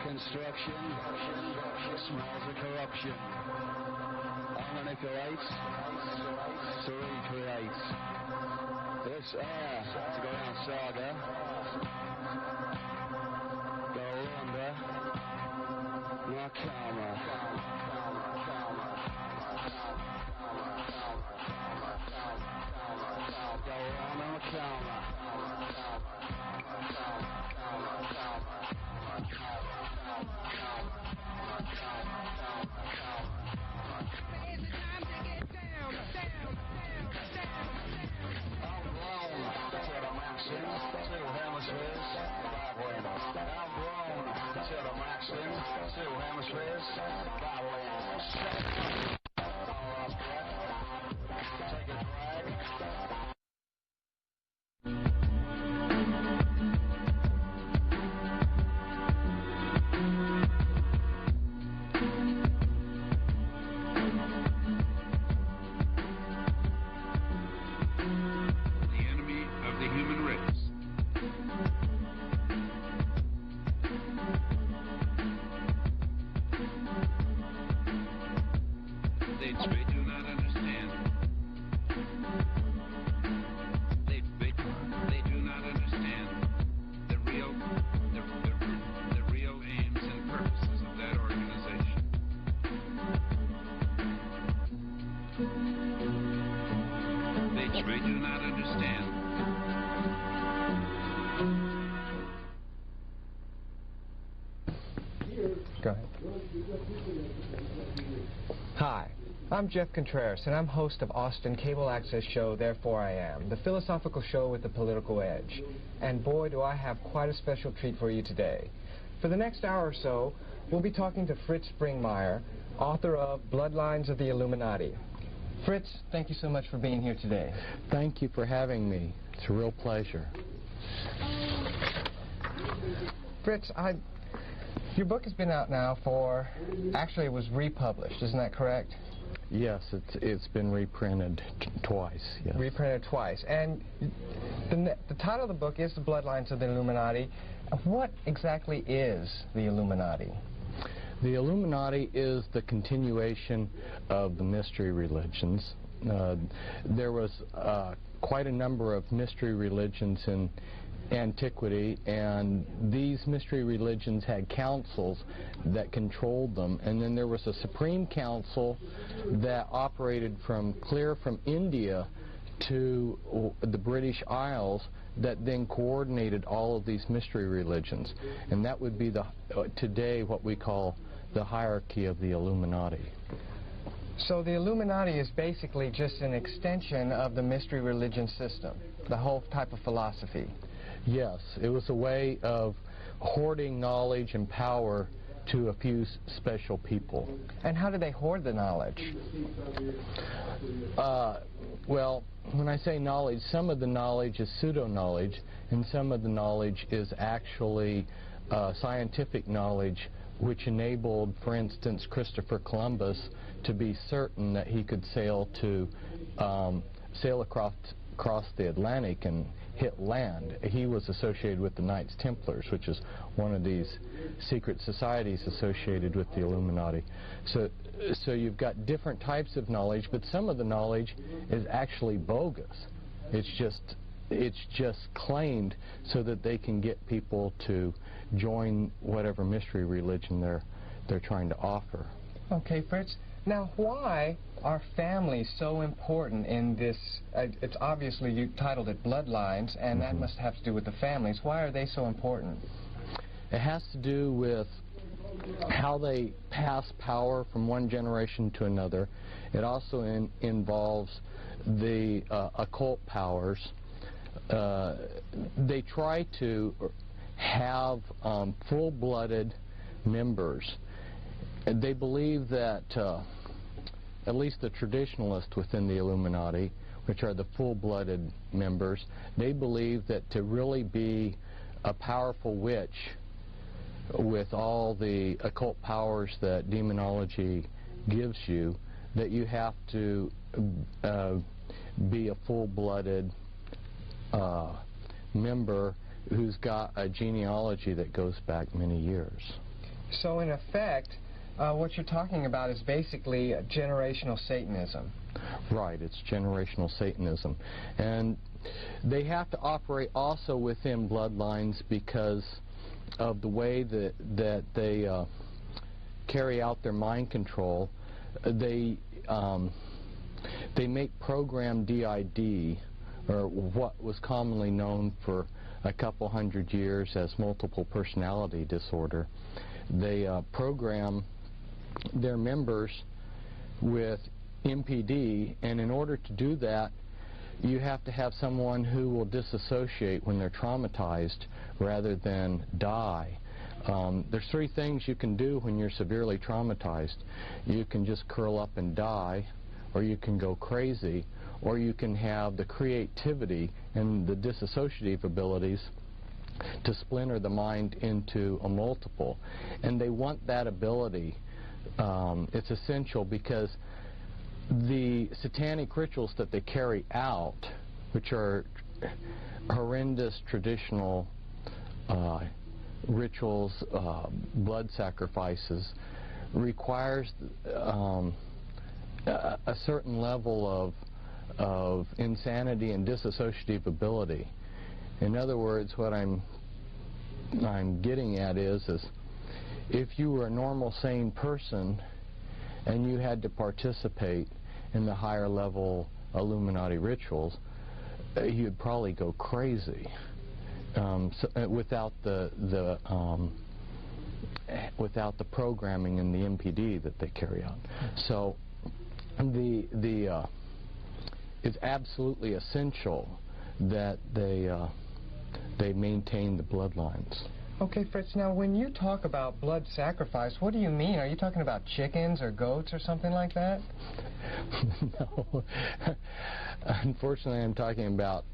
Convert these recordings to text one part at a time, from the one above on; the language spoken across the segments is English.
construction, smells of corruption. I manipulate to recreate. This air to go down saga. Go under. No karma. Go on, no karma. Two hemispheres, babbling. I'm grown to the maxim. Two hemispheres, babbling. Take a drag. Go ahead. Hi, I'm Jeff Contreras, and I'm host of Austin Cable Access show Therefore I Am, the philosophical show with the political edge. And boy, do I have quite a special treat for you today. For the next hour or so, we'll be talking to Fritz Springmeier, author of Bloodlines of the Illuminati. Fritz, thank you so much for being here today. Thank you for having me. It's a real pleasure. Fritz, your book has been out now for, actually it was republished, isn't that correct? Yes, it's been reprinted twice. Yes. Reprinted twice. And the title of the book is The Bloodlines of the Illuminati. What exactly is the Illuminati? The Illuminati is the continuation of the mystery religions. There was quite a number of mystery religions in antiquity, and these mystery religions had councils that controlled them, and then there was a supreme council that operated clear from India to the British Isles that then coordinated all of these mystery religions, and that would be today what we call the hierarchy of the Illuminati. So the Illuminati is basically just an extension of the mystery religion system, the whole type of philosophy. Yes, it was a way of hoarding knowledge and power to a few special people. And how do they hoard the knowledge? Well, when I say knowledge, some of the knowledge is pseudo-knowledge, and some of the knowledge is actually scientific knowledge, which enabled, for instance, Christopher Columbus to be certain that he could sail across the Atlantic and hit land. He was associated with the Knights Templars, which is one of these secret societies associated with the Illuminati. So you've got different types of knowledge, but some of the knowledge is actually bogus. It's just claimed so that they can get people to join whatever mystery religion they're trying to offer. Okay, Fritz. Now, why are families so important in this? It's obviously, you titled it Bloodlines, and that must have to do with the families. Why are they so important? It has to do with how they pass power from one generation to another. It also involves the occult powers. They try to have full-blooded members. They believe that, at least the traditionalists within the Illuminati, which are the full-blooded members, they believe that to really be a powerful witch with all the occult powers that demonology gives you, that you have to be a full-blooded member who's got a genealogy that goes back many years. So in effect, what you're talking about is basically generational Satanism. Right, it's generational Satanism. And they have to operate also within bloodlines because of the way that they carry out their mind control. They make program DID, or what was commonly known for a couple hundred years as multiple personality disorder. They program their members with MPD, and in order to do that, you have to have someone who will disassociate when they're traumatized rather than die. There's three things you can do when you're severely traumatized. You can just curl up and die, or you can go crazy, or you can have the creativity and the disassociative abilities to splinter the mind into a multiple. And they want that ability. It's essential because the satanic rituals that they carry out, which are horrendous traditional rituals, blood sacrifices, requires a certain level of insanity and dissociative ability. In other words, what I'm getting at is if you were a normal, sane person and you had to participate in the higher level Illuminati rituals, you'd probably go crazy without the programming and the MPD that they carry out. So it's absolutely essential that they maintain the bloodlines. Okay, Fritz, now when you talk about blood sacrifice, what do you mean? Are you talking about chickens or goats or something like that? No. Unfortunately, I'm talking about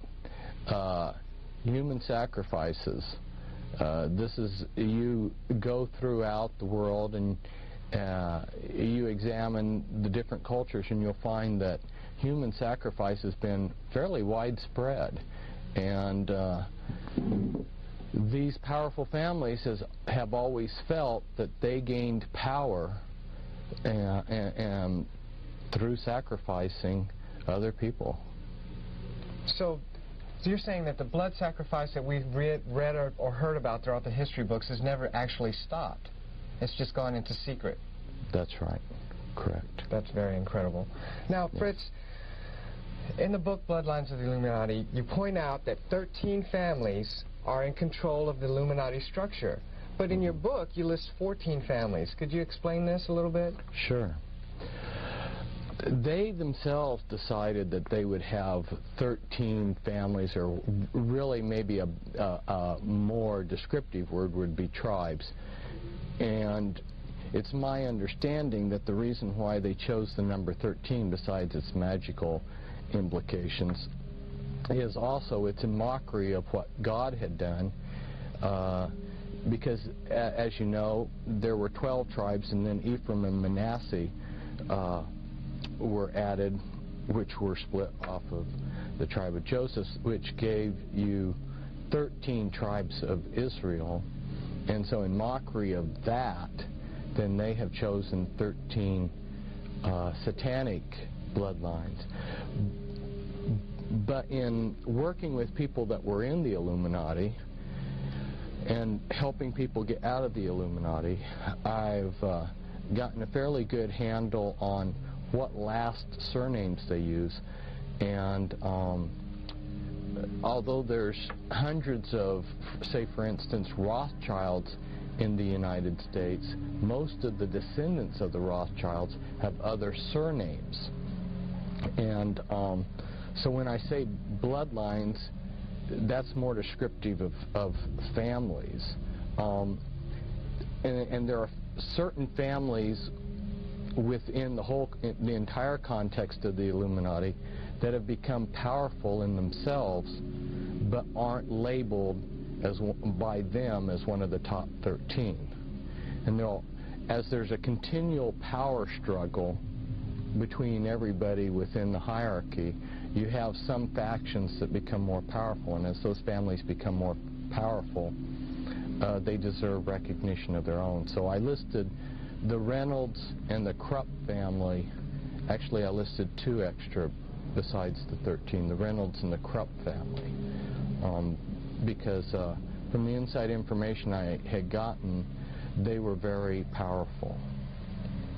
human sacrifices. This is, you go throughout the world and you examine the different cultures, and you'll find that human sacrifice has been fairly widespread. And these powerful families have always felt that they gained power and through sacrificing other people. So you're saying that the blood sacrifice that we've read or heard about throughout the history books has never actually stopped. It's just gone into secret. That's right. Correct. That's very incredible. Now, Fritz, in the book Bloodlines of the Illuminati, you point out that 13 families are in control of the Illuminati structure. But in your book, you list 14 families. Could you explain this a little bit? Sure. They themselves decided that they would have 13 families, or really maybe a more descriptive word would be tribes. And it's my understanding that the reason why they chose the number 13, besides its magical implications, is also it's a mockery of what God had done, because as you know, there were 12 tribes, and then Ephraim and Manasseh were added, which were split off of the tribe of Joseph, which gave you 13 tribes of Israel. And so in mockery of that, then they have chosen 13 satanic bloodlines. But in working with people that were in the Illuminati and helping people get out of the Illuminati, I've gotten a fairly good handle on what last surnames they use. And although there's hundreds of, say for instance, Rothschilds in the United States, most of the descendants of the Rothschilds have other surnames. And so when I say bloodlines, that's more descriptive of families. And there are certain families within the entire context of the Illuminati that have become powerful in themselves, but aren't labeled by them as one of the top 13. And as there's a continual power struggle between everybody within the hierarchy, you have some factions that become more powerful, and as those families become more powerful, they deserve recognition of their own. So I listed the Reynolds and the Krupp family. Actually, I listed 2 extra besides the 13, the Reynolds and the Krupp family, because from the inside information I had gotten, they were very powerful.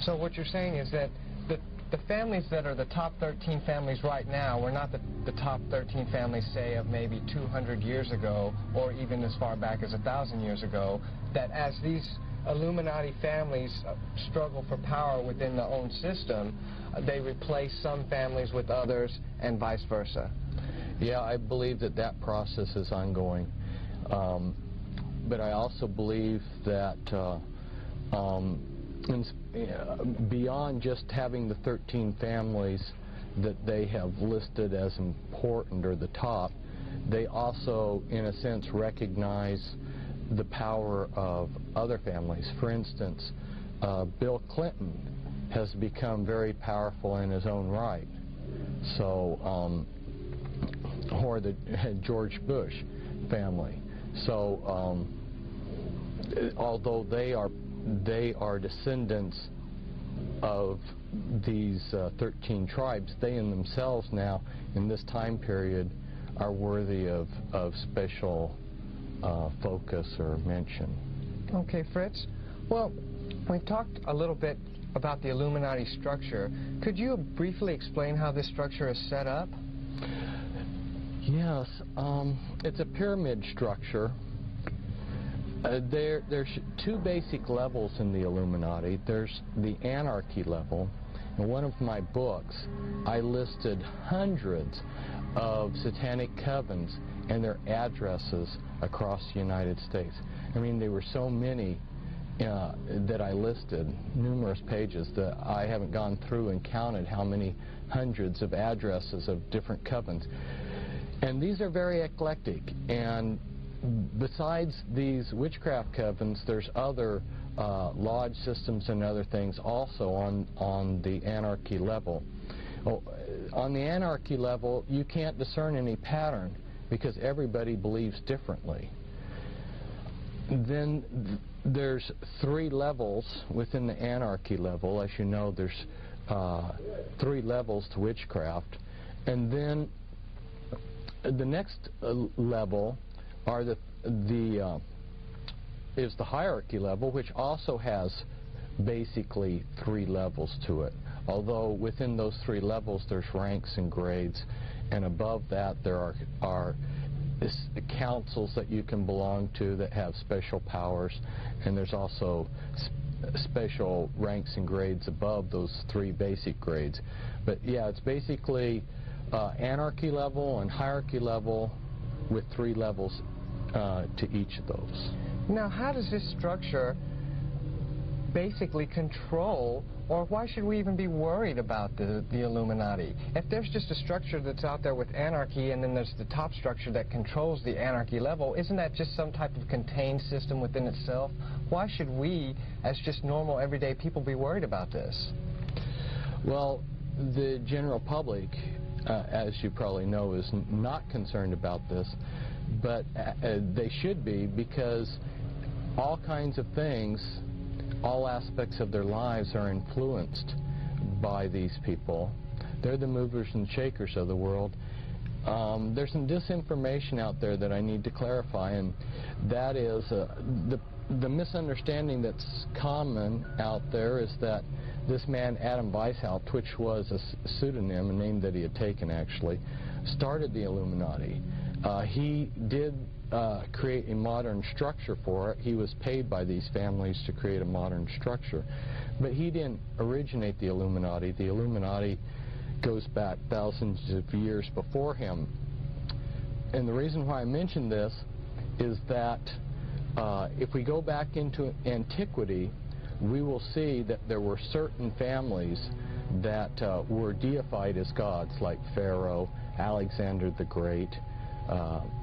So what you're saying is that the families that are the top 13 families right now were not the top 13 families, say, of maybe 200 years ago, or even as far back as 1,000 years ago, that as these Illuminati families struggle for power within their own system, they replace some families with others and vice versa. Yeah, I believe that that process is ongoing. But I also believe that beyond just having the 13 families that they have listed as important or the top, they also, in a sense, recognize the power of other families. For instance, Bill Clinton has become very powerful in his own right. So, or the George Bush family. So, although they are descendants of these 13 tribes, they in themselves now, in this time period, are worthy of special focus or mention. Okay, Fritz. Well, we've talked a little bit about the Illuminati structure. Could you briefly explain how this structure is set up? Yes, it's a pyramid structure. There's 2 basic levels in the Illuminati. There's the anarchy level. In one of my books, I listed hundreds of satanic covens and their addresses across the United States. I mean, there were so many that I listed, numerous pages, that I haven't gone through and counted how many hundreds of addresses of different covens. And these are very eclectic, and besides these witchcraft covens, there's other lodge systems and other things also on the anarchy level. On the anarchy level, you can't discern any pattern because everybody believes differently. Then there's 3 levels within the anarchy level. As you know, there's 3 levels to witchcraft. And then the next level are is the hierarchy level, which also has basically 3 levels to it. Although within those 3 levels there's ranks and grades, and above that there are councils that you can belong to that have special powers, and there's also special ranks and grades above those 3 basic grades. But yeah, it's basically anarchy level and hierarchy level with 3 levels to each of those. Now, how does this structure basically control, or why should we even be worried about the Illuminati? If there's just a structure that's out there with anarchy, and then there's the top structure that controls the anarchy level, isn't that just some type of contained system within itself? Why should we, as just normal everyday people, be worried about this? Well, the general public, as you probably know, is not concerned about this, but they should be, because all kinds of things, all aspects of their lives are influenced by these people. They're the movers and shakers of the world. There's some disinformation out there that I need to clarify, and that is the misunderstanding that's common out there is that this man, Adam Weishaupt, which was a pseudonym, a name that he had taken actually, started the Illuminati. He did create a modern structure for it. He was paid by these families to create a modern structure. But he didn't originate the Illuminati. The Illuminati goes back thousands of years before him. And the reason why I mention this is that if we go back into antiquity, we will see that there were certain families that were deified as gods, like Pharaoh, Alexander the Great.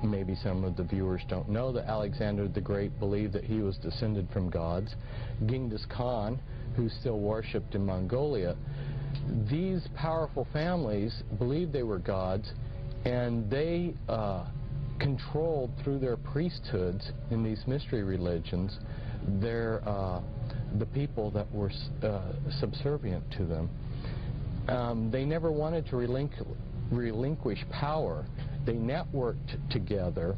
Maybe some of the viewers don't know that Alexander the Great believed that he was descended from gods. Genghis Khan, who's still worshipped in Mongolia. These powerful families believed they were gods, and they controlled through their priesthoods in these mystery religions the people that were subservient to them. They never wanted to relinquish power. They networked together,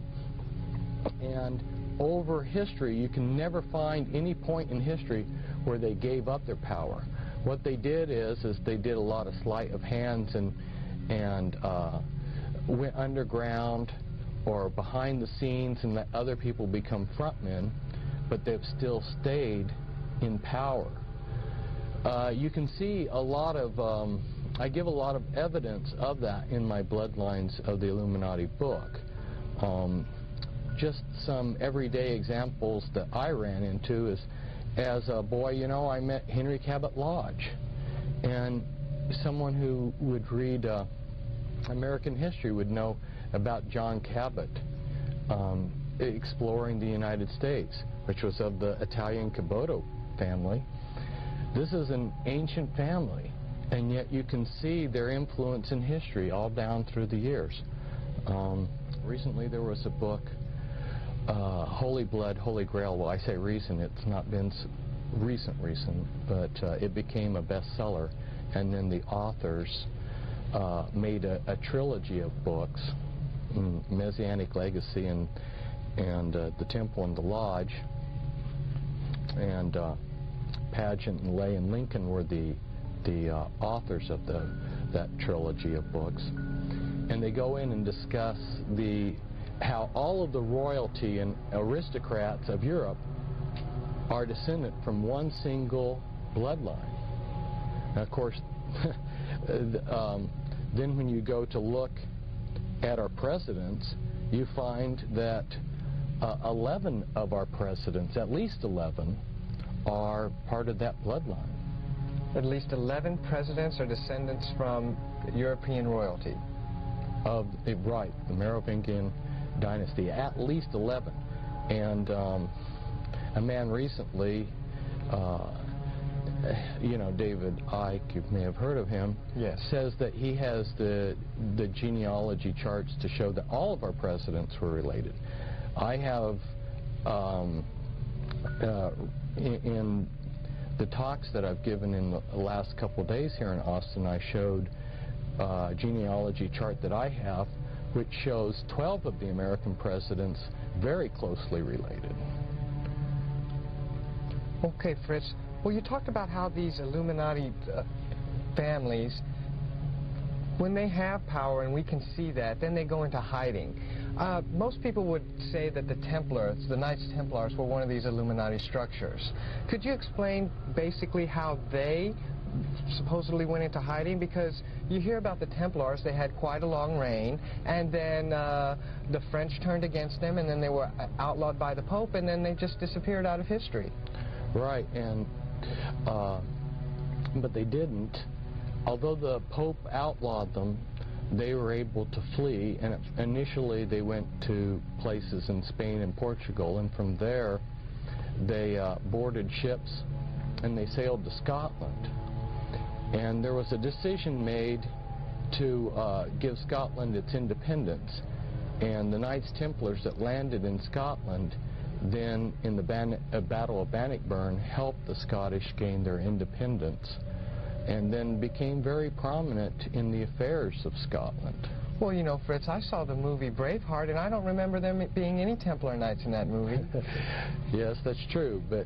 and over history you can never find any point in history where they gave up their power. What they did is they did a lot of sleight of hands and went underground or behind the scenes and let other people become frontmen, but they've still stayed in power. You can see a lot of, I give a lot of evidence of that in my Bloodlines of the Illuminati book. Just some everyday examples that I ran into is, as a boy, you know, I met Henry Cabot Lodge, and someone who would read American history would know about John Cabot exploring the United States, which was of the Italian Caboto family. This is an ancient family, and yet you can see their influence in history all down through the years. Recently there was a book, Holy Blood, Holy Grail. Well, I say recent, it's not been recent, but it became a bestseller, and then the authors made a trilogy of books, Messianic Legacy and The Temple and the Lodge, and Pageant and Lay and Lincoln were the authors of that trilogy of books. And they go in and discuss how all of the royalty and aristocrats of Europe are descendant from one single bloodline. Now, of course, then when you go to look at our presidents, you find that 11 of our presidents, at least 11, are part of that bloodline. At least 11 presidents are descendants from European royalty. Right, the Merovingian dynasty, at least 11. And a man recently, you know, David Icke, you may have heard of him, yes, says that he has the genealogy charts to show that all of our presidents were related. I have, in the talks that I've given in the last couple of days here in Austin, I showed a genealogy chart that I have, which shows 12 of the American presidents very closely related. Okay, Fritz. Well, you talked about how these Illuminati families, when they have power, and we can see that, then they go into hiding. Most people would say that the Templars, the Knights Templars, were one of these Illuminati structures. Could you explain basically how they supposedly went into hiding? Because you hear about the Templars, they had quite a long reign, and then the French turned against them, and then they were outlawed by the Pope, and then they just disappeared out of history. Right, and but they didn't. Although the Pope outlawed them, they were able to flee, and initially they went to places in Spain and Portugal, and from there they boarded ships and they sailed to Scotland. And there was a decision made to give Scotland its independence, and the Knights Templars that landed in Scotland then in the Battle of Bannockburn helped the Scottish gain their independence, and then became very prominent in the affairs of Scotland. Well, you know, Fritz, I saw the movie Braveheart, and I don't remember there being any Templar Knights in that movie. Yes, that's true, but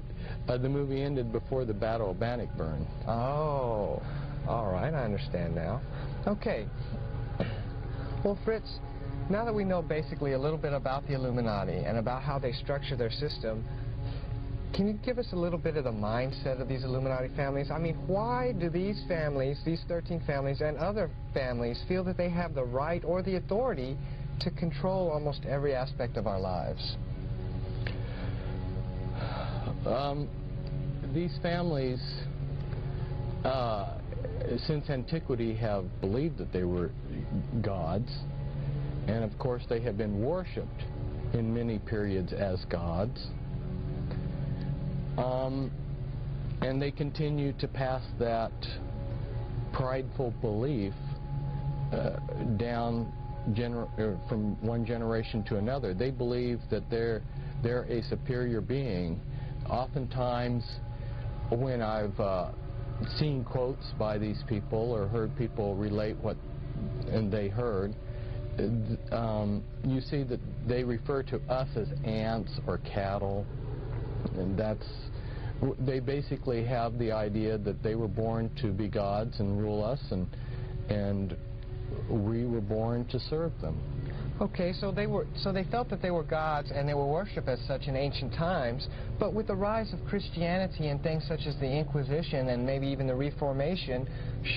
the movie ended before the Battle of Bannockburn. Oh, all right, I understand now. Okay. Well, Fritz, now that we know basically a little bit about the Illuminati and about how they structure their system, can you give us a little bit of the mindset of these Illuminati families? I mean, why do these families, these 13 families and other families, feel that they have the right or the authority to control almost every aspect of our lives? These families, since antiquity, have believed that they were gods, and of course they have been worshipped in many periods as gods. And they continue to pass that prideful belief down from one generation to another. They believe that they're a superior being. Oftentimes, when I've seen quotes by these people or heard people relate what they heard, you see that they refer to us as ants or cattle, and they basically have the idea that they were born to be gods and rule us, and we were born to serve them. Okay, so they felt that they were gods and they were worshipped as such in ancient times, but with the rise of Christianity and things such as the Inquisition and maybe even the Reformation,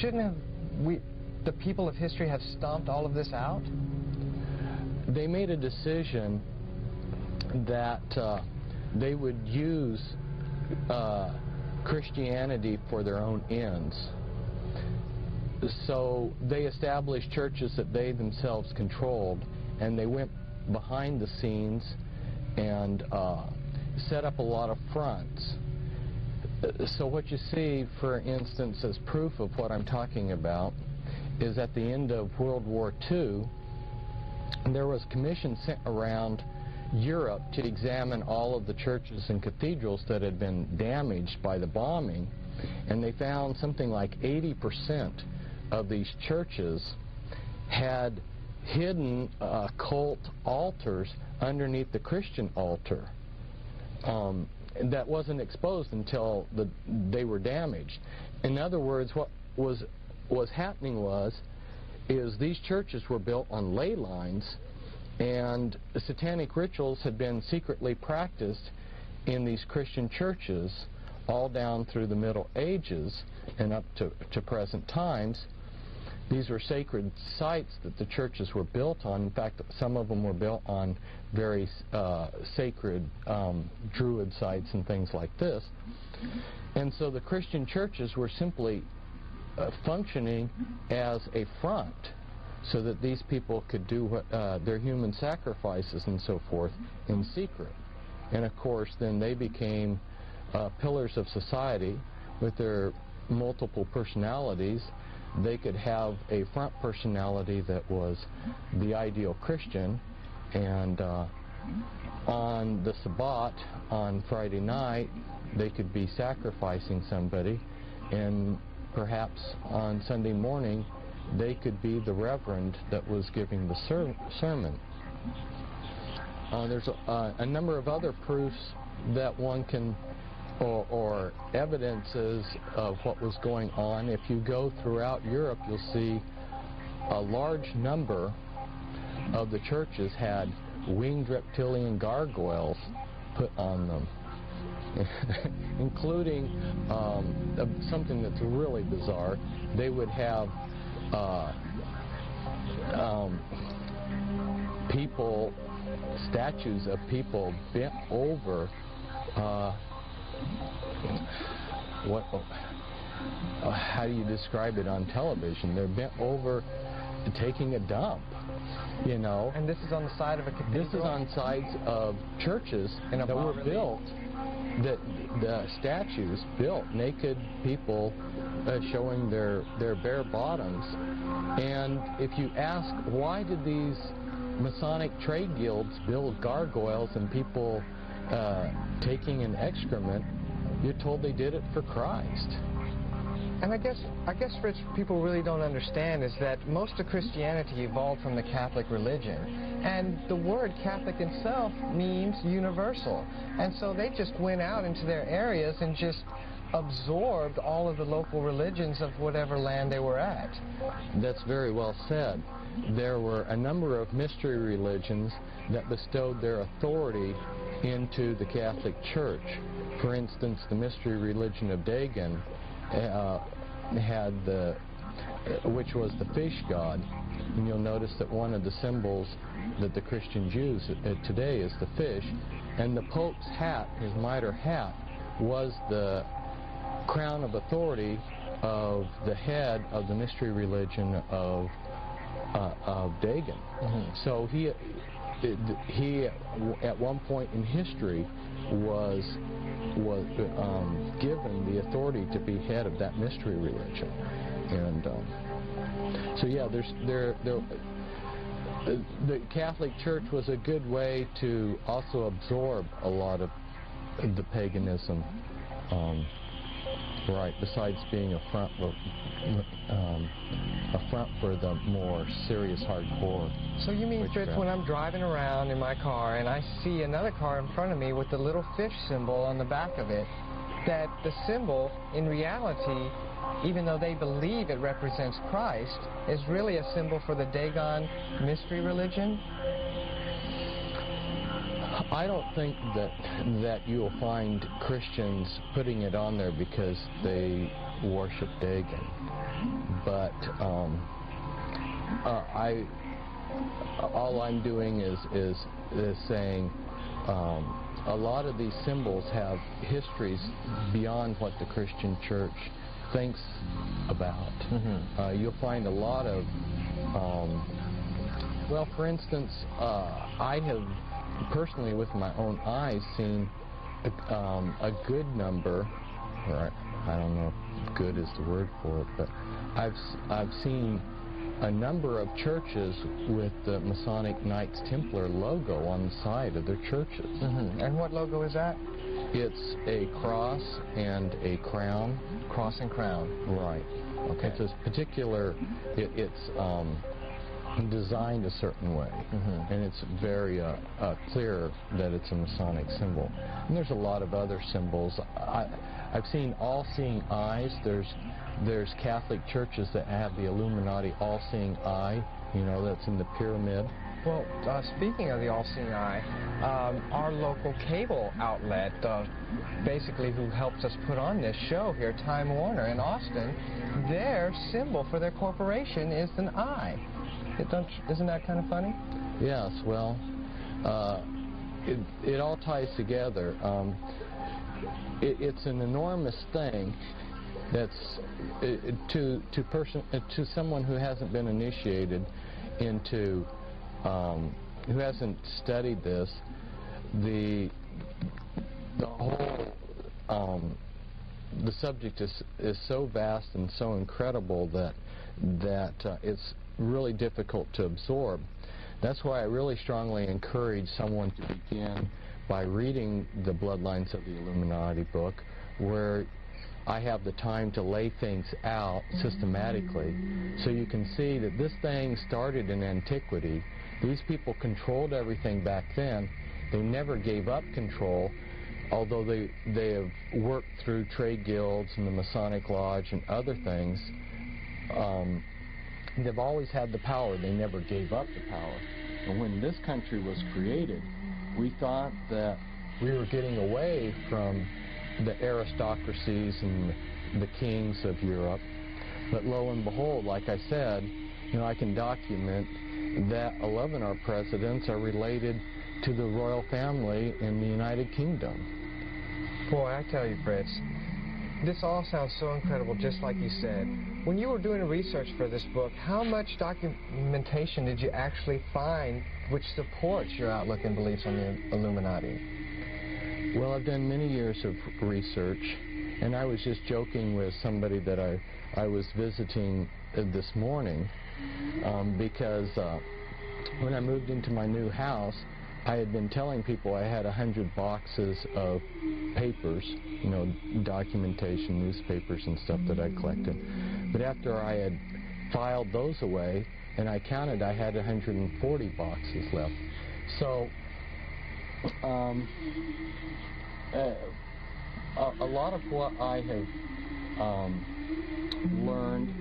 shouldn't the people of history have stomped all of this out? They made a decision that they would use Christianity for their own ends. So they established churches that they themselves controlled, and they went behind the scenes and set up a lot of fronts. So what you see, for instance, as proof of what I'm talking about, is at the end of World War II, there was a commission sent around Europe to examine all of the churches and cathedrals that had been damaged by the bombing, and they found something like 80% of these churches had hidden occult altars underneath the Christian altar that wasn't exposed until they were damaged. In other words, what was happening is these churches were built on ley lines, and satanic rituals had been secretly practiced in these Christian churches all down through the Middle Ages and up to present times. These were sacred sites that the churches were built on. In fact, some of them were built on very sacred druid sites and things like this. And so the Christian churches were simply functioning as a front so that these people could do their human sacrifices and so forth in secret. And of course, then they became pillars of society with their multiple personalities. They could have a front personality that was the ideal Christian, and on the Sabbat, on Friday night, they could be sacrificing somebody, and perhaps on Sunday morning, they could be the reverend that was giving the sermon. There's a number of other proofs that one can, or evidences of what was going on. If you go throughout Europe, you'll see a large number of the churches had winged reptilian gargoyles put on them, including something that's really bizarre. They would have people, statues of people bent over, how do you describe it on television? They're bent over taking a dump, you know. And this is on the side of a cathedral? This is on sides of churches that were built, that the statues built, naked people showing their bare bottoms. And if you ask, why did these Masonic trade guilds build gargoyles and people taking an excrement, you're told they did it for Christ. And I guess, Fritz, people really don't understand is that most of Christianity evolved from the Catholic religion. And the word Catholic itself means universal. And so they just went out into their areas and just absorbed all of the local religions of whatever land they were at. That's very well said. There were a number of mystery religions that bestowed their authority into the Catholic Church. For instance, the mystery religion of Dagon had which was the fish god. And you'll notice that one of the symbols that the Christians use today is the fish. And the Pope's hat, his mitre hat, was the crown of authority of the head of the mystery religion of Dagon. Mm-hmm. So he at one point in history was given the authority to be head of that mystery religion. And so yeah, the Catholic Church was a good way to also absorb a lot of the paganism, right, besides being a front for the more serious hardcore. So you mean, Fritz, when I'm driving around in my car and I see another car in front of me with the little fish symbol on the back of it, that the symbol, in reality, even though they believe it represents Christ, is really a symbol for the Dagon mystery religion? I don't think that you'll find Christians putting it on there because they worship Dagon. But all I'm doing is saying a lot of these symbols have histories beyond what the Christian Church thinks about. You'll find a lot of, well, for instance, I have personally with my own eyes seen a good number, or I don't know if good is the word for it, but I've seen a number of churches with the Masonic Knights Templar logo on the side of their churches. And what logo is that? It's a cross and a crown. Cross and crown. Right. Okay. It's a particular, it's designed a certain way, and it's very clear that it's a Masonic symbol. And there's a lot of other symbols. I've seen all-seeing eyes. There's Catholic churches that have the Illuminati all-seeing eye, you know, that's in the pyramid. Well, speaking of the all-seeing eye, our local cable outlet, basically who helps us put on this show here, Time Warner in Austin, their symbol for their corporation is an eye. Isn't that kind of funny? Yes, well, it all ties together. It's an enormous thing that's to someone who hasn't been initiated into, who hasn't studied this, the whole the subject is so vast and so incredible that it's really difficult to absorb. That's why I really strongly encourage someone to begin by reading the Bloodlines of the Illuminati book, where I have the time to lay things out systematically, so you can see that this thing started in antiquity. These people controlled everything back then. They never gave up control, although they have worked through trade guilds and the Masonic Lodge and other things. They've always had the power. They never gave up the power. And when this country was created, we thought that we were getting away from the aristocracies and the kings of Europe. But lo and behold, like I said, you know, I can document that 11 of our presidents are related to the royal family in the United Kingdom. Boy, I tell you, Fritz, this all sounds so incredible, just like you said. When you were doing research for this book, how much documentation did you actually find which supports your outlook and beliefs on the Illuminati? Well, I've done many years of research, and I was just joking with somebody that I was visiting this morning, because when I moved into my new house, I had been telling people I had 100 boxes of papers, you know, documentation, newspapers and stuff that I collected. But after I had filed those away, and I counted, I had 140 boxes left. So a lot of what I have learned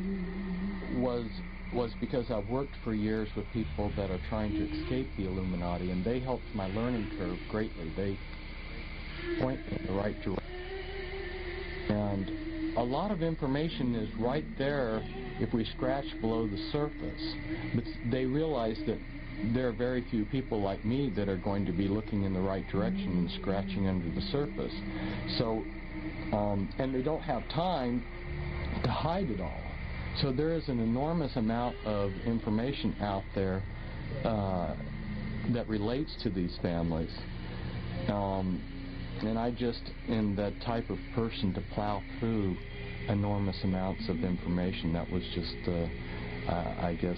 was because I've worked for years with people that are trying to escape the Illuminati, and they helped my learning curve greatly. They point me in the right direction. And a lot of information is right there if we scratch below the surface. But they realize that there are very few people like me that are going to be looking in the right direction and scratching under the surface. So, and they don't have time to hide it all. So there is an enormous amount of information out there that relates to these families. And I just am the type of person to plow through enormous amounts of information. That was just, I guess,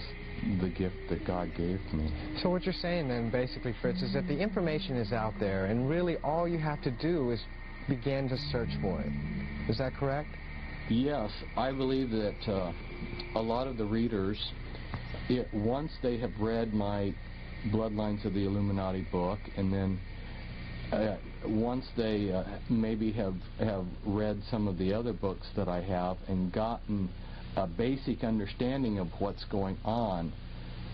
the gift that God gave me. So what you're saying then, basically, Fritz, is that the information is out there, and really all you have to do is begin to search for it. Is that correct? Yes, I believe that a lot of the readers, once they have read my Bloodlines of the Illuminati book, and then once they maybe have read some of the other books that I have and gotten a basic understanding of what's going on,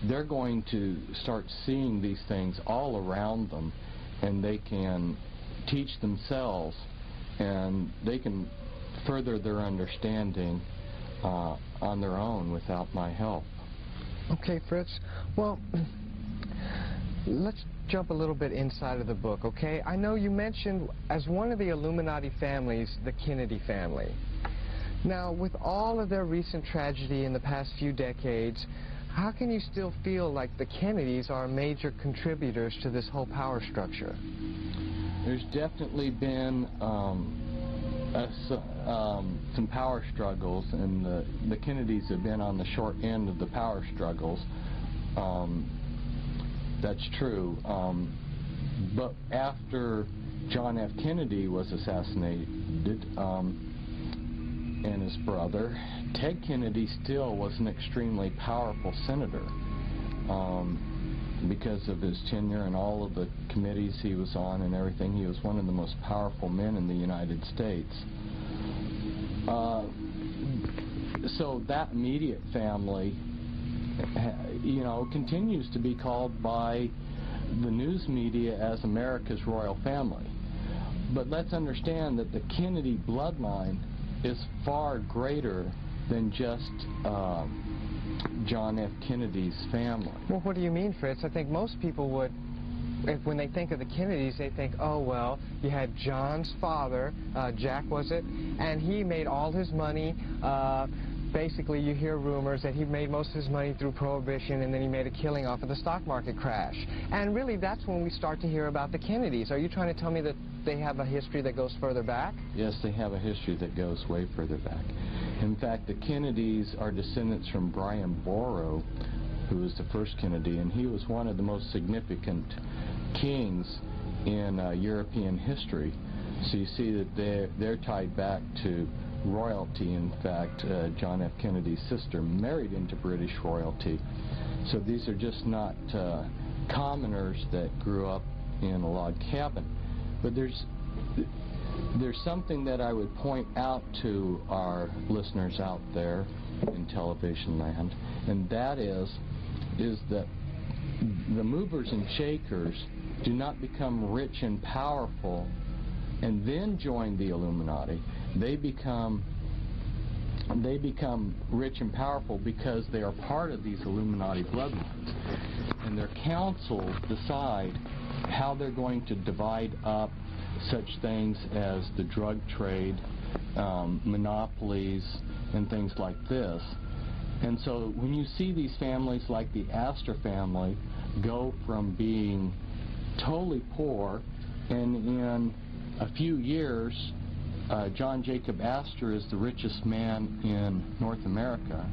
they're going to start seeing these things all around them, and they can teach themselves, and they can further their understanding on their own without my help. Okay, Fritz. Well, let's jump a little bit inside of the book, okay? I know you mentioned as one of the Illuminati families, the Kennedy family. Now, with all of their recent tragedy in the past few decades, how can you still feel like the Kennedys are major contributors to this whole power structure? There's definitely been some power struggles, and the Kennedys have been on the short end of the power struggles. That's true. But after John F. Kennedy was assassinated, and his brother, Ted Kennedy still was an extremely powerful senator because of his tenure and all of the committees he was on and everything. He was one of the most powerful men in the United States. So that immediate family, you know, continues to be called by the news media as America's royal family. But let's understand that the Kennedy bloodline is far greater than just John F. Kennedy's family. Well, what do you mean, Fritz? I think most people would, when they think of the Kennedys, they think, oh, well, you had John's father, Jack was it, and he made all his money. Basically, you hear rumors that he made most of his money through Prohibition, and then he made a killing off of the stock market crash. And really, that's when we start to hear about the Kennedys. Are you trying to tell me that they have a history that goes further back? Yes, they have a history that goes way further back. In fact, the Kennedys are descendants from Brian Boru, who was the first Kennedy, and he was one of the most significant kings in European history. So you see that they're tied back to royalty. In fact, John F. Kennedy's sister married into British royalty. So these are just not commoners that grew up in a log cabin. But there's something that I would point out to our listeners out there in television land, and that is that the movers and shakers do not become rich and powerful and then join the Illuminati. They become rich and powerful because they are part of these Illuminati bloodlines, and their councils decide how they're going to divide up such things as the drug trade, monopolies, and things like this. And so when you see these families like the Astor family go from being totally poor, and in a few years, John Jacob Astor is the richest man in North America.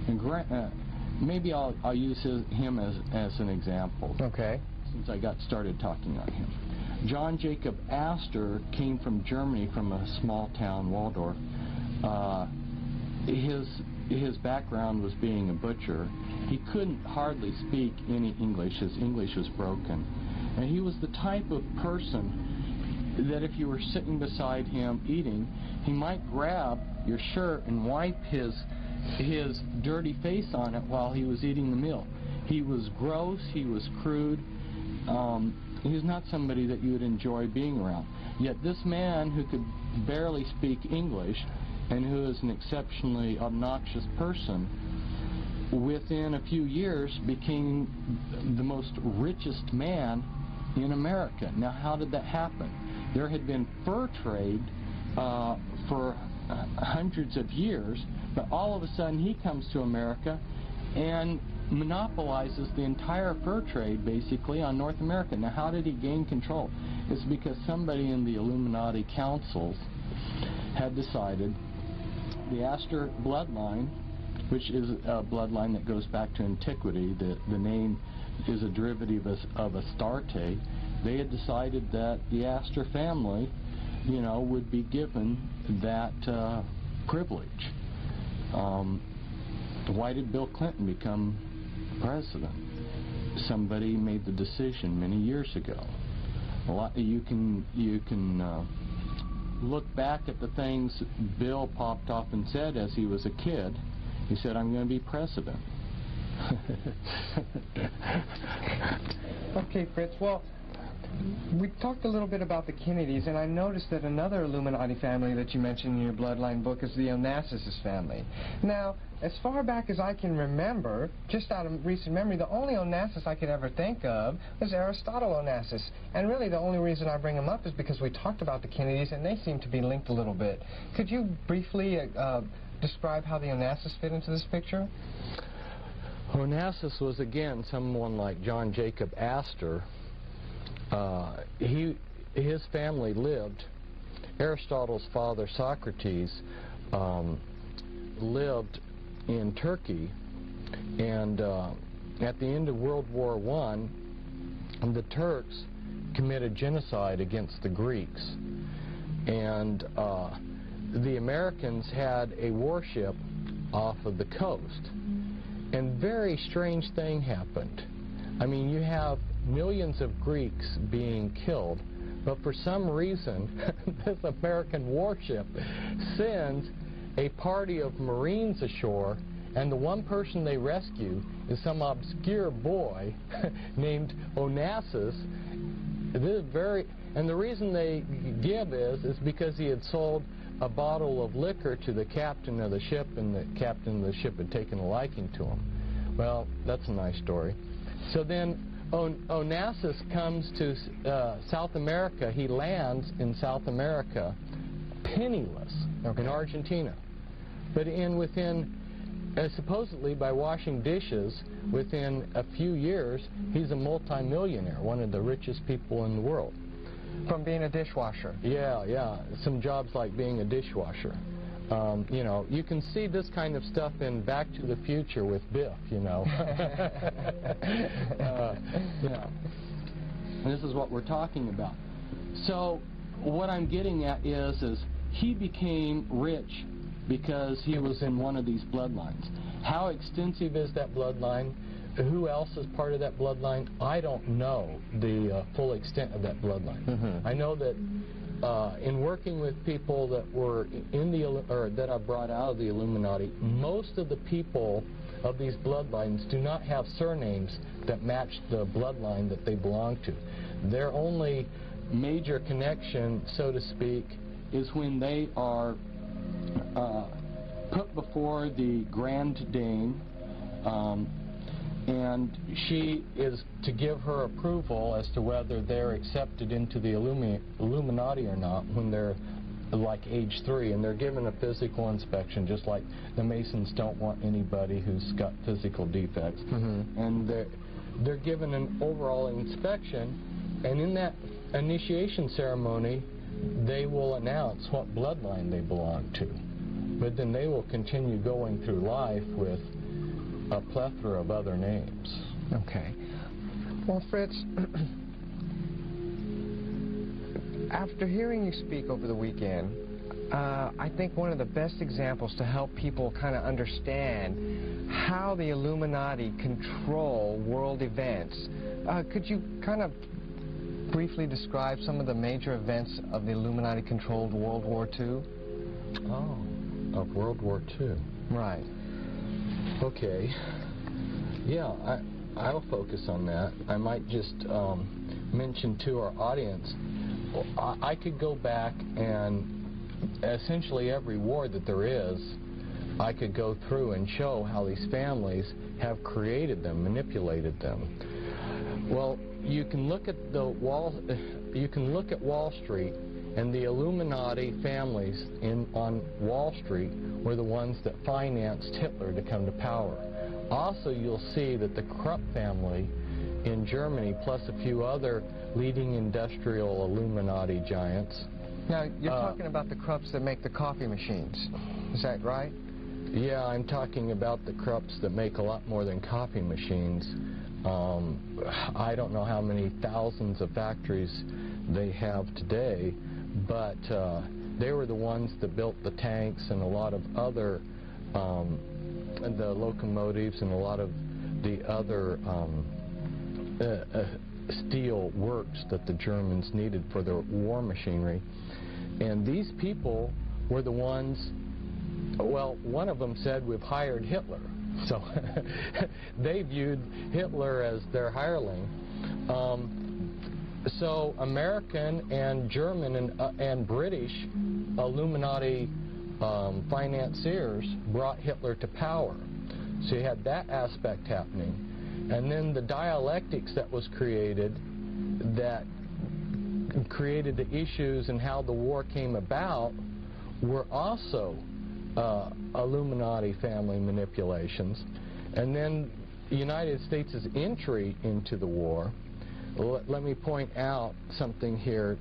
And maybe I'll use him as an example. Okay. Since I got started talking on him. John Jacob Astor came from Germany, from a small town, Waldorf. His background was being a butcher. He couldn't hardly speak any English. His English was broken. And he was the type of person that if you were sitting beside him eating, he might grab your shirt and wipe his dirty face on it while he was eating the meal. He was gross, he was crude. He's not somebody that you would enjoy being around. Yet this man who could barely speak English and who is an exceptionally obnoxious person, within a few years became the most richest man in America. Now, how did that happen? There had been fur trade for hundreds of years, but all of a sudden he comes to America and monopolizes the entire fur trade, basically, on North America. Now, how did he gain control? It's because somebody in the Illuminati councils had decided the Astor bloodline which is a bloodline that goes back to antiquity. The name is a derivative of Astarte. They had decided that the Astor family, you know, would be given that privilege. Why did Bill Clinton become president? Somebody made the decision many years ago. You can look back at the things Bill popped off and said as he was a kid. He said, "I'm going to be president." Okay, Fritz. Well, we talked a little bit about the Kennedys, and I noticed that another Illuminati family that you mentioned in your Bloodline book is the Onassis family. Now, as far back as I can remember, just out of recent memory, the only Onassis I could ever think of was Aristotle Onassis. And really the only reason I bring him up is because we talked about the Kennedys, and they seem to be linked a little bit. Could you briefly describe how the Onassis fit into this picture? Onassis was, again, someone like John Jacob Astor. His family lived, Aristotle's father Socrates lived in Turkey, and at the end of World War I, the Turks committed genocide against the Greeks, and the Americans had a warship off of the coast, and very strange thing happened. I mean, you have millions of Greeks being killed, but for some reason this American warship sends a party of Marines ashore, and the one person they rescue is some obscure boy named Onassis. And the reason they give is because he had sold a bottle of liquor to the captain of the ship, and the captain of the ship had taken a liking to him. Well, that's a nice story. So then Onassis comes to South America. He lands in South America penniless in Argentina. But supposedly by washing dishes, within a few years, he's a multimillionaire, one of the richest people in the world. From being a dishwasher? Yeah. Some jobs like being a dishwasher. You know, you can see this kind of stuff in Back to the Future with Biff, you know. And this is what we're talking about. So what I'm getting at is he became rich because he was in one of these bloodlines. How extensive is that bloodline? Who else is part of that bloodline? I don't know the full extent of that bloodline. Mm-hmm. I know that in working with people that were that are brought out of the Illuminati, most of the people of these bloodlines do not have surnames that match the bloodline that they belong to. Their only major connection, so to speak, is when they are put before the Grand Dame, and she is to give her approval as to whether they're accepted into the Illuminati or not when they're like age 3, and they're given a physical inspection, just like the Masons don't want anybody who's got physical defects. Mm-hmm. And they're given an overall inspection, and in that initiation ceremony they will announce what bloodline they belong to. But then they will continue going through life with a plethora of other names. Okay. Well, Fritz, after hearing you speak over the weekend, I think one of the best examples to help people kind of understand how the Illuminati control world events, could you kind of briefly describe some of the major events of the Illuminati-controlled World War II? Oh, of World War II. Right. Okay. Yeah, I'll focus on that. I might just mention to our audience, I could go back and essentially every war that there is, I could go through and show how these families have created them, manipulated them. Well, you can look at Wall Street, and the Illuminati families on Wall Street were the ones that financed Hitler to come to power. Also, you'll see that the Krupp family in Germany, plus a few other leading industrial Illuminati giants. Now, you're talking about the Krupps that make the coffee machines. Is that right? Yeah, I'm talking about the Krupps that make a lot more than copy machines. I don't know how many thousands of factories they have today, but they were the ones that built the tanks and a lot of other, the locomotives and a lot of the other steel works that the Germans needed for their war machinery. And these people were the ones, well, one of them said, we've hired Hitler. So they viewed Hitler as their hireling. So American and German and British Illuminati financiers brought Hitler to power. So you had that aspect happening. And then the dialectics that was created that created the issues and how the war came about were also Illuminati family manipulations. And then the United States' entry into the war, let me point out something here.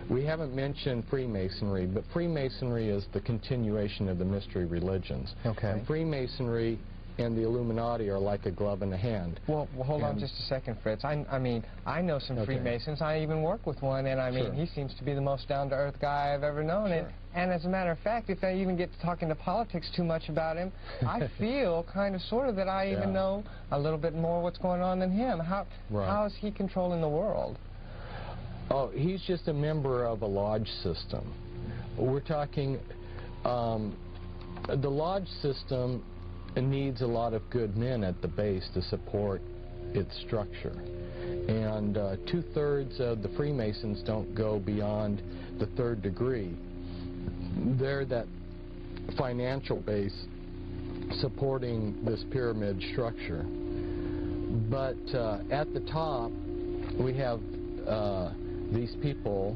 We haven't mentioned Freemasonry, but Freemasonry is the continuation of the mystery religions. Okay. And Freemasonry and the Illuminati are like a glove in a hand. Well, hold on just a second, Fritz. I mean, I know some Freemasons. I even work with one, and I mean, he seems to be the most down-to-earth guy I've ever known. And as a matter of fact, if I even get to talking to politics too much about him, I feel kind of sort of that I even know a little bit more what's going on than him. How is he controlling the world? Oh, he's just a member of a lodge system. We're talking, the lodge system needs a lot of good men at the base to support its structure. And 2/3 of the Freemasons don't go beyond the 3rd degree. They're that financial base supporting this pyramid structure. But at the top, we have these people.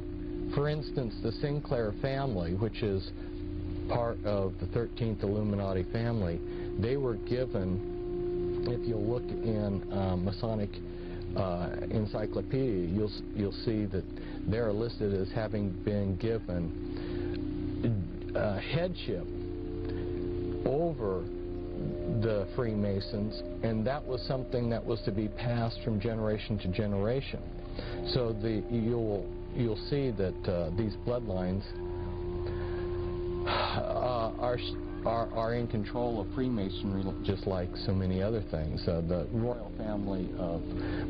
For instance, the Sinclair family, which is part of the 13th Illuminati family, they were given, if you'll look in Masonic Encyclopedia, you'll see that they're listed as having been given headship over the Freemasons, and that was something that was to be passed from generation to generation. So you'll see that these bloodlines are in control of Freemasonry, just like so many other things. The royal family of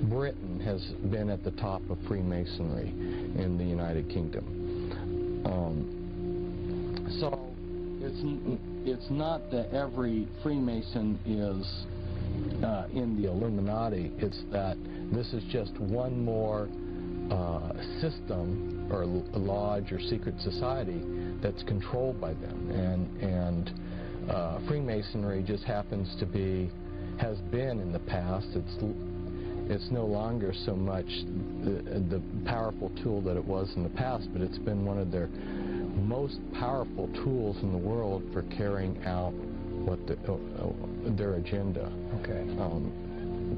Britain has been at the top of Freemasonry in the United Kingdom. So it's not that every Freemason is in the Illuminati. It's that this is just one more system or lodge or secret society that's controlled by them, and Freemasonry just happens to be, has been in the past. It's no longer so much the powerful tool that it was in the past, but it's been one of their most powerful tools in the world for carrying out what their agenda. Okay.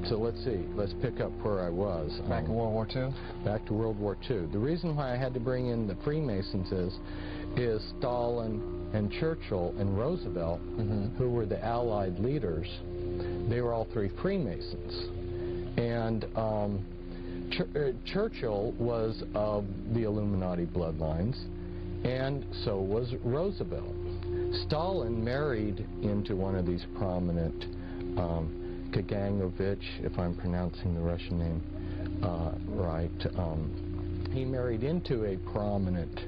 So let's see. Let's pick up where I was. Back to World War II? Back to World War II. The reason why I had to bring in the Freemasons is Stalin and Churchill and Roosevelt, who were the Allied leaders. They were all three Freemasons. And Churchill was of the Illuminati bloodlines, and so was Roosevelt. Stalin married into one of these prominent, Kaganovich, if I'm pronouncing the Russian name right. He married into a prominent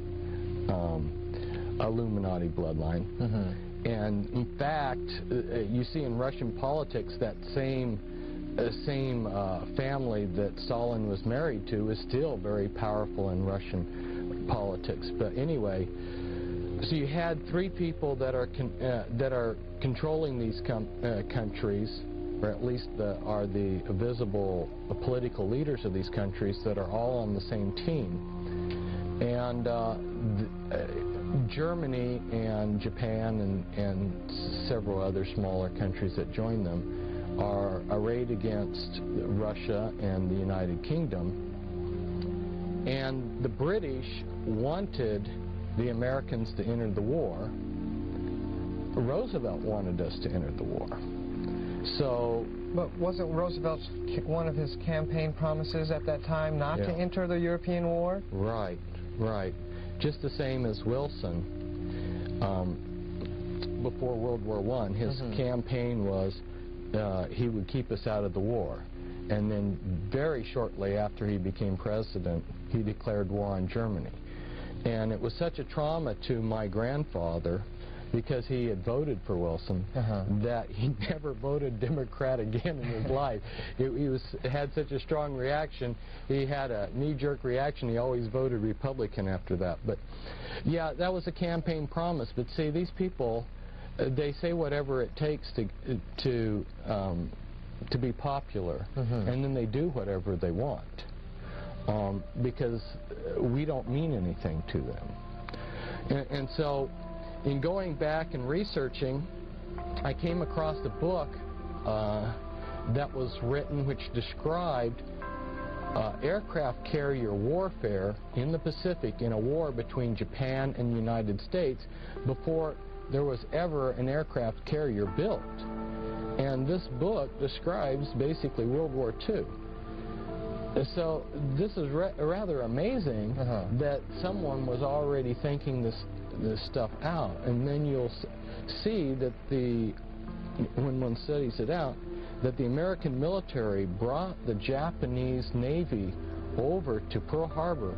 Illuminati bloodline. And in fact, you see in Russian politics that same family that Stalin was married to is still very powerful in Russian politics. But anyway, so you had three people that are controlling these countries, or at least are the visible political leaders of these countries that are all on the same team. And Germany and Japan and several other smaller countries that join them are arrayed against Russia and the United Kingdom. And the British wanted the Americans to enter the war, Roosevelt wanted us to enter the war. So, but wasn't Roosevelt's one of his campaign promises at that time not to enter the European war? Right, right. Just the same as Wilson. Before World War I, his campaign was he would keep us out of the war. And then very shortly after he became president, he declared war on Germany. And it was such a trauma to my grandfather, because he had voted for Wilson, that he never voted Democrat again in his life. He had such a strong reaction. He had a knee-jerk reaction. He always voted Republican after that. But yeah, that was a campaign promise. But see, these people, they say whatever it takes to be popular, and then they do whatever they want, because we don't mean anything to them. And so, in going back and researching, I came across a book that was written which described aircraft carrier warfare in the Pacific in a war between Japan and the United States before there was ever an aircraft carrier built. And this book describes basically World War II. So this is rather amazing that someone was already thinking this stuff out. And then you'll see that when one studies it out, that the American military brought the Japanese Navy over to Pearl Harbor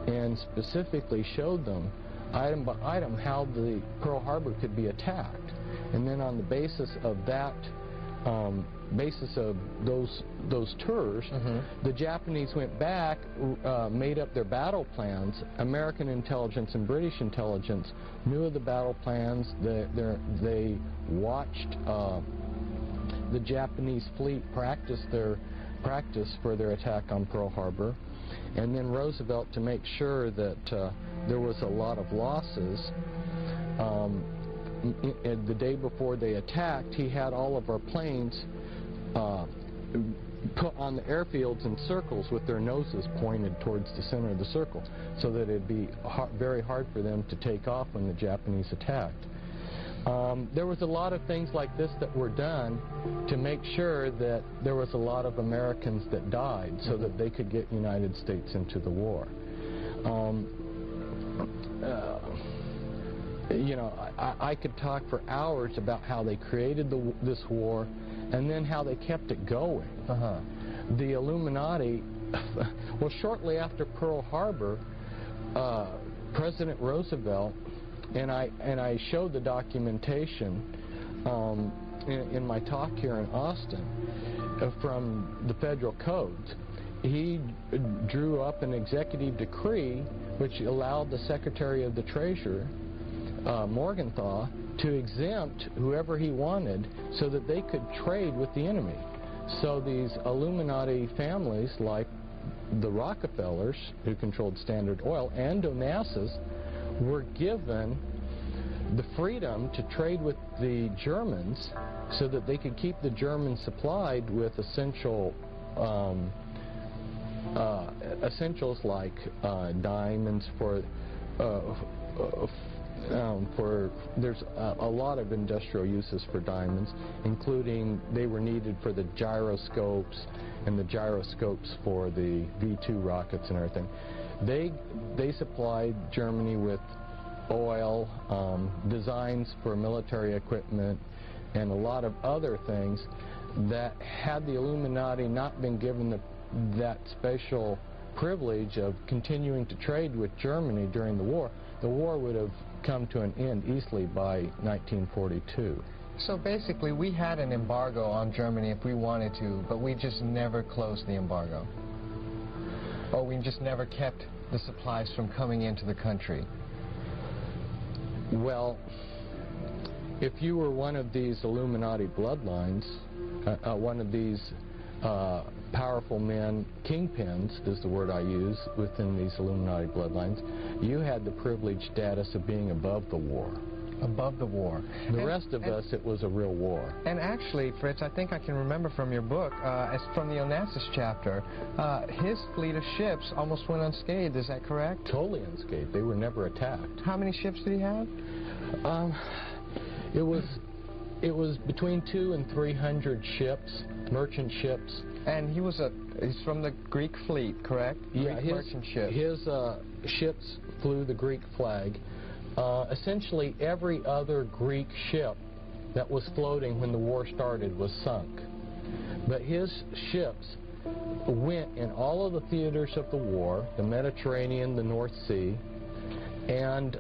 and specifically showed them item by item how the Pearl Harbor could be attacked. And then on the basis of that, those tours, the Japanese went back, made up their battle plans. American intelligence and British intelligence knew of the battle plans. They watched the Japanese fleet practice for their attack on Pearl Harbor. And then Roosevelt, to make sure that there was a lot of losses, the day before they attacked, he had all of our planes put on the airfields in circles with their noses pointed towards the center of the circle, so that it'd be very hard for them to take off when the Japanese attacked. There was a lot of things like this that were done to make sure that there was a lot of Americans that died so that they could get United States into the war. You know, I could talk for hours about how they created this war and then how they kept it going. The Illuminati, well, shortly after Pearl Harbor, President Roosevelt, and I showed the documentation in my talk here in Austin from the federal codes. He drew up an executive decree which allowed the Secretary of the Treasury, Morgenthau, to exempt whoever he wanted so that they could trade with the enemy. So these Illuminati families, like the Rockefellers, who controlled Standard Oil, and Onassis, were given the freedom to trade with the Germans so that they could keep the Germans supplied with essentials like diamonds there's a lot of industrial uses for diamonds, including they were needed for the gyroscopes and the gyroscopes for the V-2 rockets and everything. They supplied Germany with oil, designs for military equipment, and a lot of other things that, had the Illuminati not been given that special privilege of continuing to trade with Germany during the war would have come to an end easily by 1942. So basically, we had an embargo on Germany if we wanted to, but we just never closed the embargo. Or we just never kept the supplies from coming into the country. Well, if you were one of these Illuminati bloodlines, one of these powerful men, kingpins is the word I use within these Illuminati bloodlines, you had the privileged status of being above the war. Above the war. The rest of us, it was a real war. And actually, Fritz, I think I can remember from your book, as from the Onassis chapter, his fleet of ships almost went unscathed. Is that correct? Totally unscathed. They were never attacked. How many ships did he have? It was between 200 and 300 ships, merchant ships. And he's from the Greek fleet, correct? Yeah, Greek merchant ships. His ships flew the Greek flag. Essentially, every other Greek ship that was floating when the war started was sunk. But his ships went in all of the theaters of the war, the Mediterranean, the North Sea, and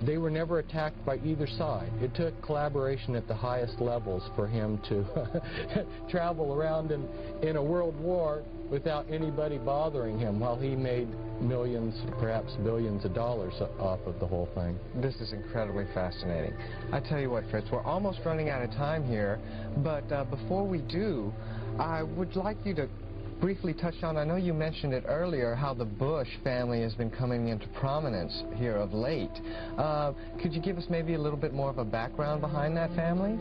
they were never attacked by either side. It took collaboration at the highest levels for him to travel around in a world war without anybody bothering him, while he made millions, perhaps billions of dollars off of the whole thing. This is incredibly fascinating. I tell you what, Fritz, we're almost running out of time here, but before we do, I would like you to briefly touch on, I know you mentioned it earlier, how the Bush family has been coming into prominence here of late. Could you give us maybe a little bit more of a background behind that family?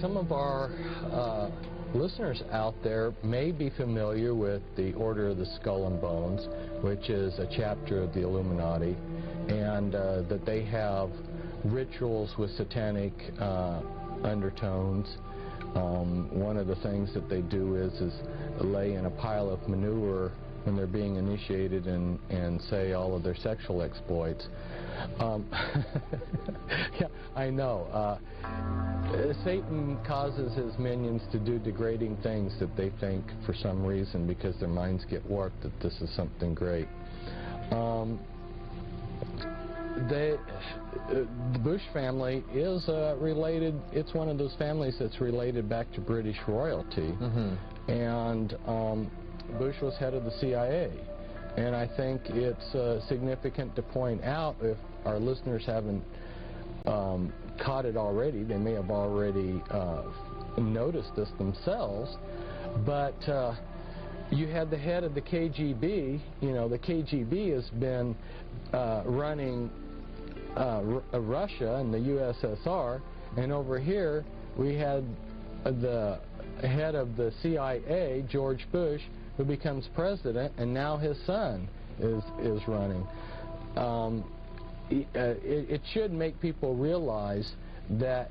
Some of our listeners out there may be familiar with the Order of the Skull and Bones, which is a chapter of the Illuminati, and that they have rituals with satanic undertones. One of the things that they do is lay in a pile of manure when they're being initiated and say all of their sexual exploits. Yeah, I know. Satan causes his minions to do degrading things that they think, for some reason, because their minds get warped, that this is something great. The Bush family is related, it's one of those families that's related back to British royalty. Mm-hmm. And Bush was head of the CIA. And I think it's significant to point out, if our listeners haven't caught it already, they may have already noticed this themselves, but you had the head of the KGB. You know, the KGB has been running Russia and the USSR, and over here we had the head of the CIA, George Bush, who becomes president, and now his son is running. It should make people realize that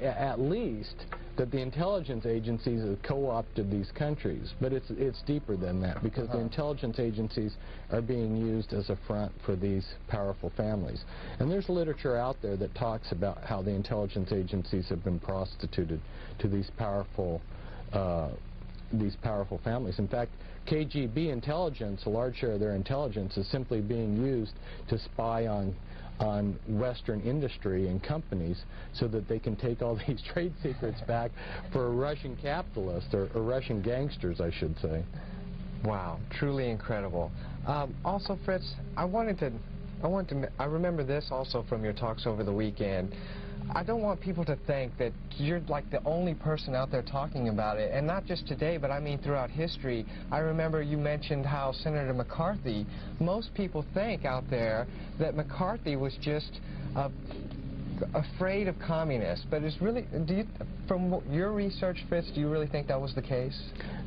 at least that the intelligence agencies have co-opted these countries, but it's deeper than that, because the intelligence agencies are being used as a front for these powerful families. And there's literature out there that talks about how the intelligence agencies have been prostituted to these powerful families. In fact, KGB intelligence, a large share of their intelligence, is simply being used to spy on Western industry and companies so that they can take all these trade secrets back for Russian capitalists, or Russian gangsters, I should say. Wow, truly incredible. Also, Fritz, I remember this also from your talks over the weekend. I don't want people to think that you're like the only person out there talking about it, and not just today, but I mean throughout history. I remember you mentioned how Senator McCarthy, most people think out there that McCarthy was just afraid of communists, but it's really, from your research, Fritz, do you really think that was the case?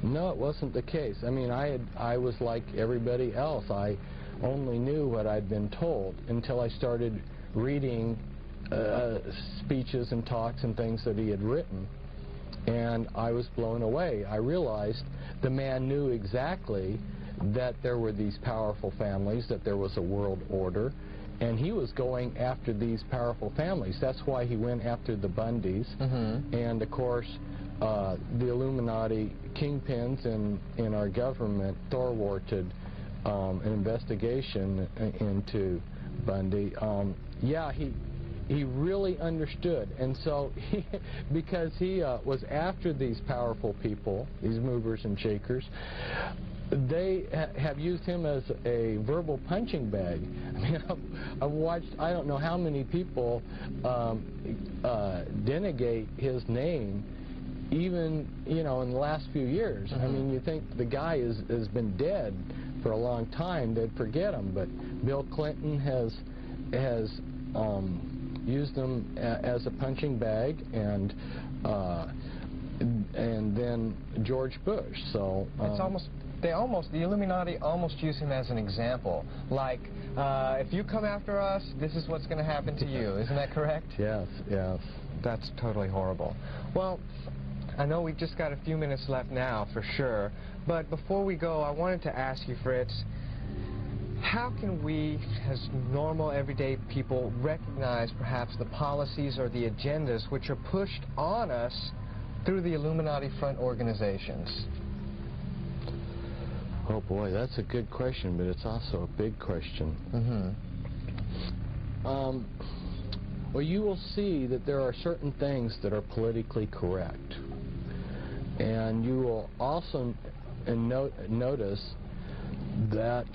No, it wasn't the case. I mean, I was like everybody else. I only knew what I'd been told until I started reading speeches and talks and things that he had written, and I was blown away. I realized the man knew exactly that there were these powerful families, that there was a world order, and he was going after these powerful families. That's why he went after the Bundys, and of course the Illuminati kingpins in our government thwarted an investigation into Bundy. Yeah, he really understood, and so because he was after these powerful people, these movers and shakers, they have used him as a verbal punching bag. I mean, I've watched, I don't know how many people denegate his name, even, you know, in the last few years. I mean, you think the guy has been dead for a long time, they'd forget him, but Bill Clinton has used them as a punching bag, and and then George Bush. So it's the Illuminati almost use him as an example. Like, if you come after us, this is what's going to happen to you. Isn't that correct? Yes, yes. That's totally horrible. Well, I know we've just got a few minutes left now, for sure. But before we go, I wanted to ask you, Fritz, how can we, as normal, everyday people, recognize perhaps the policies or the agendas which are pushed on us through the Illuminati front organizations? Oh boy, that's a good question, but it's also a big question. Well, you will see that there are certain things that are politically correct. And you will also notice that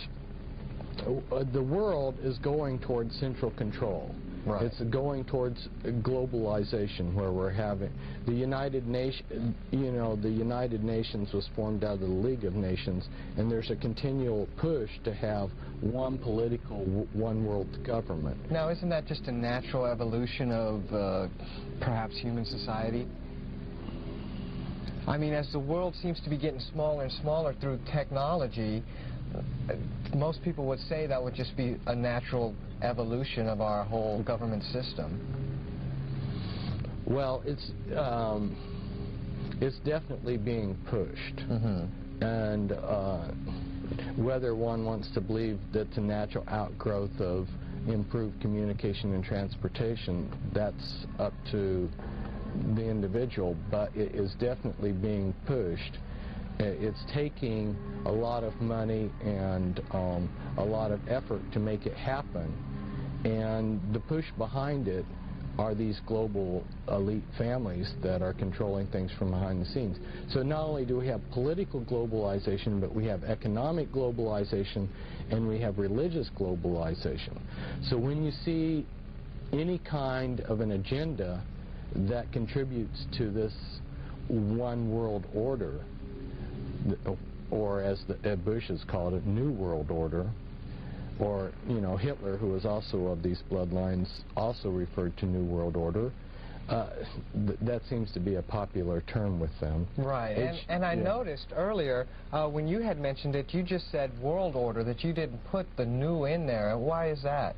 the world is going towards central control. Right. It's going towards globalization, where we're having the United Nations. You know, the United Nations was formed out of the League of Nations, and there's a continual push to have one political, one world government. Now, isn't that just a natural evolution of perhaps human society? I mean, as the world seems to be getting smaller and smaller through technology, most people would say that would just be a natural evolution of our whole government system. Well, it's definitely being pushed. And whether one wants to believe that it's a natural outgrowth of improved communication and transportation, that's up to the individual, but it is definitely being pushed. It's taking a lot of money and a lot of effort to make it happen, and the push behind it are these global elite families that are controlling things from behind the scenes. So not only do we have political globalization, but we have economic globalization, and we have religious globalization. So when you see any kind of an agenda that contributes to this one world order, or as Bush has called it, New World Order, or, you know, Hitler, who was also of these bloodlines, also referred to New World Order. That seems to be a popular term with them. Right, and I noticed earlier, when you had mentioned it, you just said World Order, that you didn't put the new in there. Why is that?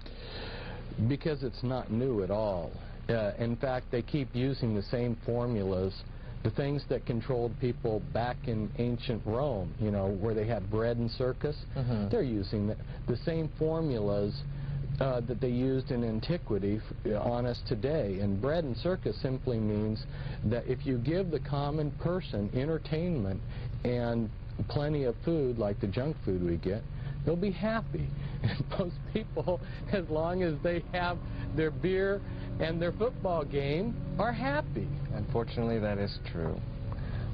Because it's not new at all. In fact, they keep using the same formulas. The things that controlled people back in ancient Rome, you know, where they had bread and circus, they're using the same formulas that they used in antiquity on us today. And bread and circus simply means that if you give the common person entertainment and plenty of food, like the junk food we get, they'll be happy. And most people, as long as they have their beer and their football game, are happy. Unfortunately, that is true.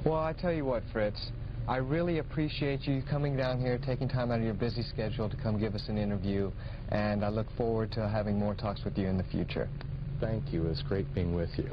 Well, I tell you what, Fritz, I really appreciate you coming down here, taking time out of your busy schedule to come give us an interview, and I look forward to having more talks with you in the future. Thank you. It's great being with you.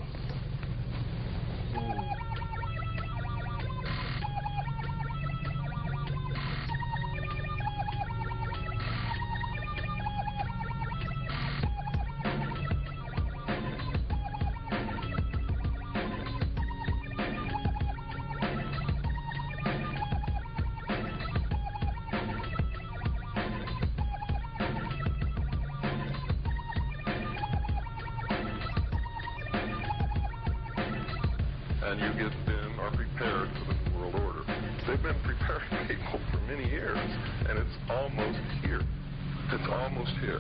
And you get them are prepared for the New World Order. They've been preparing people for many years, and it's almost here. It's almost here.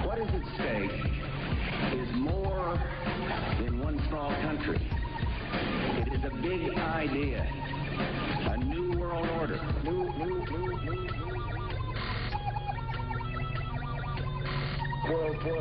What is at stake is more than one small country. It is a big idea. A new world order. Order.